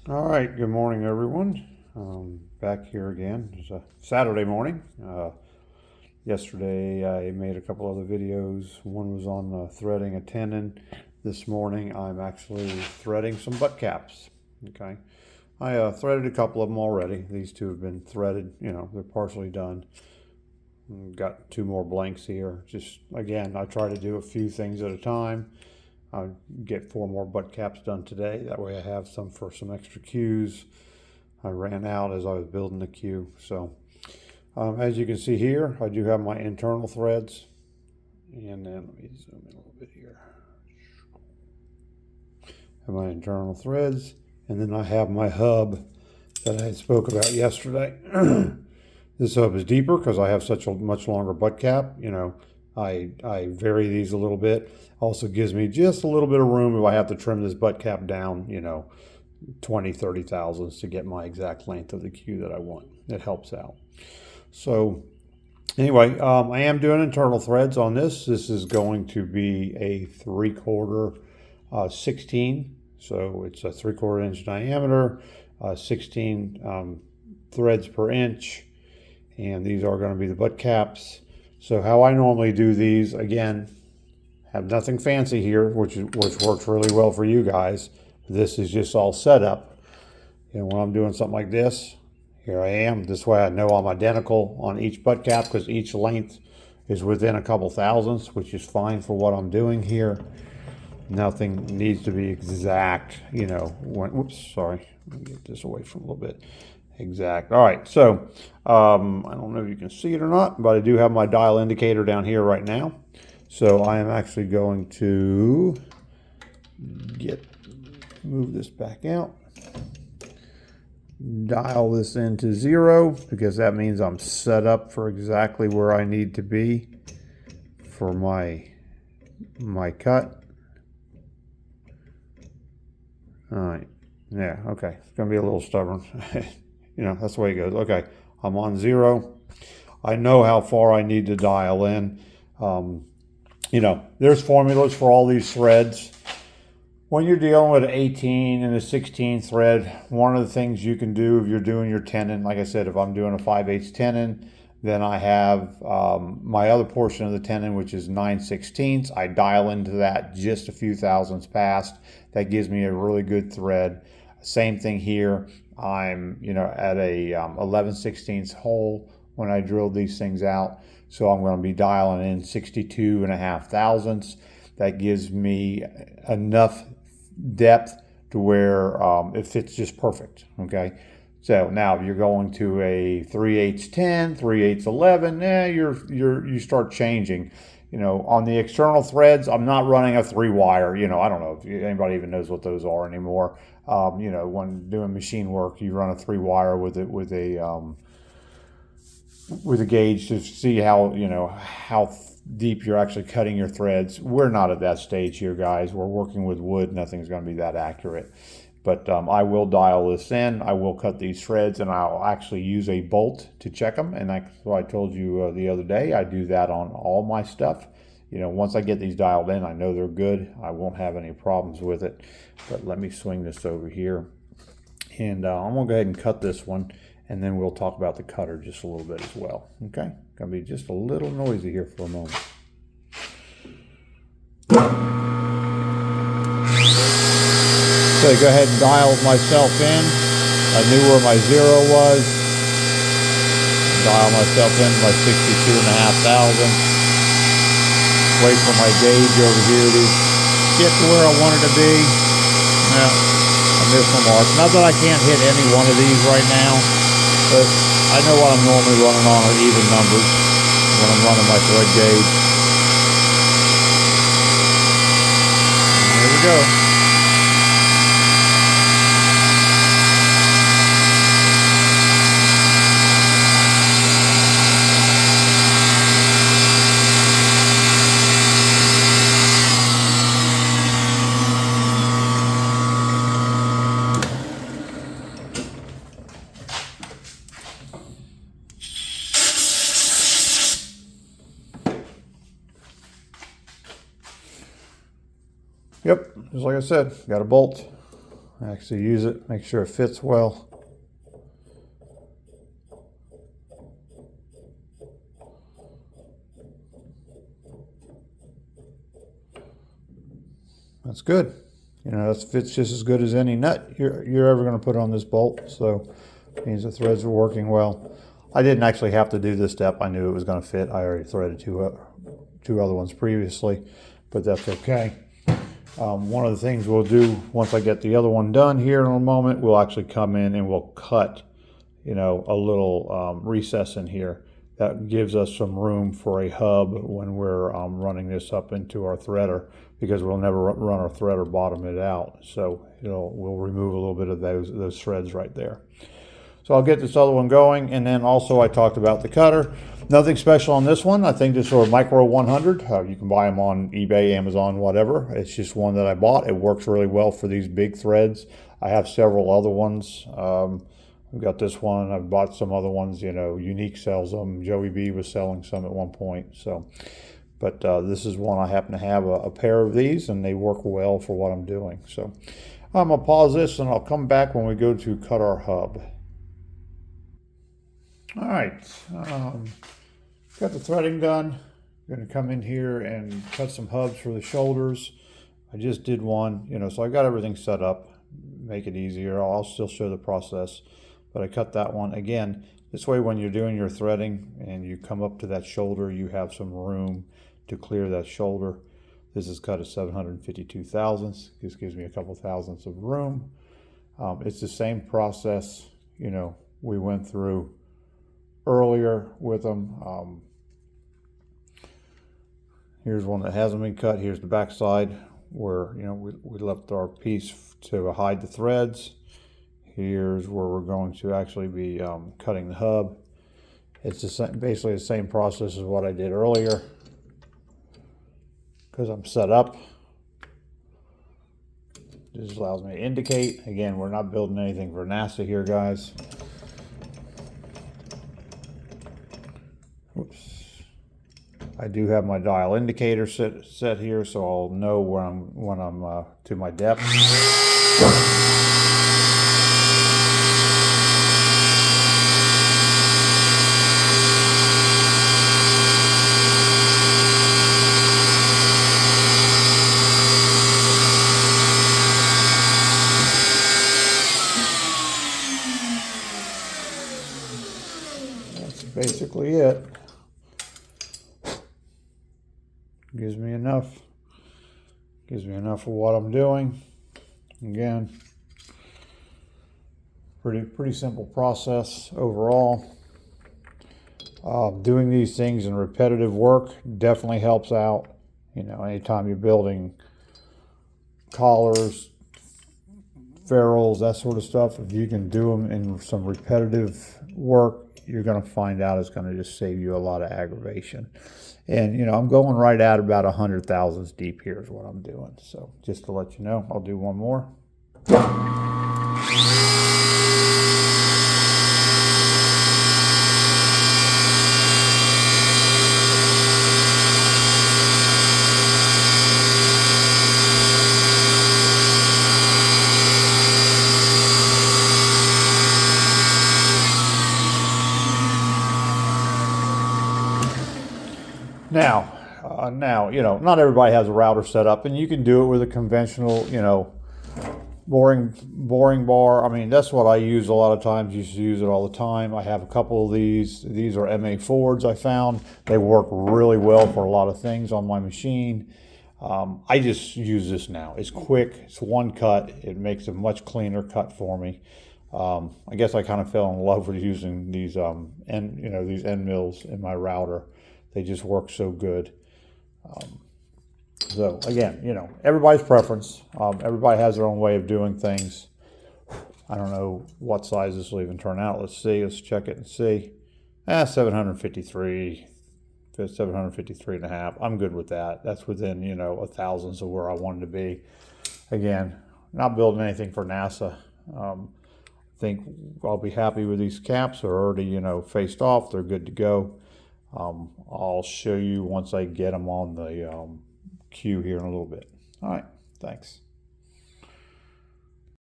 All right, good morning, everyone. Back here again. It's a Saturday morning. Yesterday, I made a couple other videos. One was on threading a tenon. This morning, I'm actually threading some butt caps. Okay, I threaded a couple of them already. These two have been threaded. They're partially done. Got two more blanks here. Just again, I try to do a few things at a time. I'll get 4 more butt caps done today. That way I have some for some extra cues. I ran out as I was building the cue. So as you can see here, I do have my internal threads. And then let me zoom in a little bit here. Have my internal threads. And then I have my hub that I spoke about yesterday. This hub is deeper because I have such a much longer butt cap. I vary these a little bit. Also gives me just a little bit of room if I have to trim this butt cap down, 20, 30 thousandths to get my exact length of the cue that I want. It helps out. So anyway, I am doing internal threads on this. This is going to be a 3/4 16. So it's a 3/4 inch diameter, 16 threads per inch. And these are going to be the butt caps. So how I normally do these, again, have nothing fancy here, which works really well for you guys. This is just all set up. When I'm doing something like this, here I am. This way I know I'm identical on each butt cap because each length is within a couple thousandths, which is fine for what I'm doing here. Nothing needs to be exact, whoops, sorry. Let me get this away from a little bit. Exact. All right, so I don't know if you can see it or not, but I do have my dial indicator down here right now. So I am actually going to move this back out, dial this into 0 because that means I'm set up for exactly where I need to be for my cut. All right, yeah, okay, it's gonna be a little stubborn. That's the way it goes. Okay, I'm on 0. I know how far I need to dial in. There's formulas for all these threads. When you're dealing with an 18 and a 16 thread, one of the things you can do if you're doing your tenon, like I said, if I'm doing a 5/8 tenon, then I have my other portion of the tenon, which is 9/16. I dial into that just a few thousandths past. That gives me a really good thread. Same thing here. I'm, at a 11/16 hole when I drilled these things out. So I'm going to be dialing in 62.5 thousandths. That gives me enough depth to where it fits just perfect. Okay. So now if you're going to a 3/8 10, 3/8 11, you start changing. On the external threads, I'm not running a 3-wire. I don't know if anybody even knows what those are anymore. When doing machine work, you run a 3-wire with a gauge to see how deep you're actually cutting your threads. We're not at that stage here, guys. We're working with wood. Nothing's going to be that accurate. But I will dial this in. I will cut these threads, and I'll actually use a bolt to check them. And that's what I told you the other day. I do that on all my stuff. Once I get these dialed in, I know they're good. I won't have any problems with it. But let me swing this over here. And I'm going to go ahead and cut this one. And then we'll talk about the cutter just a little bit as well. Okay? Going to be just a little noisy here for a moment. So go ahead and dial myself in. I knew where my 0 was. Dial myself in my 62.5 thousandths. Wait for my gauge over here to get to where I want it to be. Yeah, I missed my mark. Not that I can't hit any one of these right now, but I know what I'm normally running on are even numbers when I'm running my thread gauge. And there we go. Yep, just like I said, got a bolt. Actually use it, make sure it fits well. That's good. You know, that fits just as good as any nut you're ever going to put on this bolt. So it means the threads are working well. I didn't actually have to do this step. I knew it was going to fit. I already threaded two other ones previously, but that's okay. One of the things we'll do once I get the other one done here in a moment, we'll actually come in and we'll cut, you know, a little recess in here. That gives us some room for a hub when we're running this up into our threader, because we'll never run our threader bottom it out. So we'll remove a little bit of those threads right there. So I'll get this other one going, and then also I talked about the cutter. Nothing special on this one. I think this is a Micro 100. You can buy them on eBay, Amazon, whatever. It's just one that I bought. It works really well for these big threads. I have several other ones. I've got this one. I've bought some other ones. You know, Unique sells them. Joey B was selling some at one point. So, but this is one I happen to have a pair of these, and they work well for what I'm doing. So I'm gonna pause this, and I'll come back when we go to cut our hub. All right, got the threading done. I'm going to come in here and cut some hubs for the shoulders. I just did one, you know, so I got everything set up, make it easier. I'll still show the process, but I cut that one. Again, this way when you're doing your threading and you come up to that shoulder, you have some room to clear that shoulder. This is cut at 752 thousandths. This gives me a couple thousandths of room. It's the same process, you know, we went through earlier with them. Here's one that hasn't been cut. Here's the back side where, you know, we left our piece to hide the threads. Here's where we're going to actually be cutting the hub. It's basically the same process as what I did earlier, because I'm set up. This allows me to indicate. Again, we're not building anything for NASA here, guys. Oops. I do have my dial indicator set here, so I'll know when I'm to my depth. That's basically it. Gives me enough of what I'm doing. Again, pretty simple process overall. Doing these things in repetitive work definitely helps out. You know, anytime you're building collars, ferrules, that sort of stuff, if you can do them in some repetitive work, you're going to find out it's going to just save you a lot of aggravation. And, you know, I'm going right at about 100 thousandths deep here is what I'm doing. So just to let you know, I'll do one more. Now, you know, not everybody has a router set up, and you can do it with a conventional, you know, boring bar. I mean, that's what I use a lot of times. Used to use it all the time. I have a couple of these. These are MA Fords I found. They work really well for a lot of things on my machine. I just use this now. It's quick. It's one cut. It makes a much cleaner cut for me. I guess I kind of fell in love with using these these end mills in my router. They just work so good. So again, you know, everybody's preference. Everybody has their own way of doing things. I don't know what size this will even turn out. Let's see. Let's check it and see. 753 and a half. I'm good with that. That's within, you know, a thousandths of where I wanted to be. Again, not building anything for NASA. I think I'll be happy with these caps. They're already, you know, faced off. They're good to go. I'll show you once I get them on the queue here in a little bit. All right, thanks.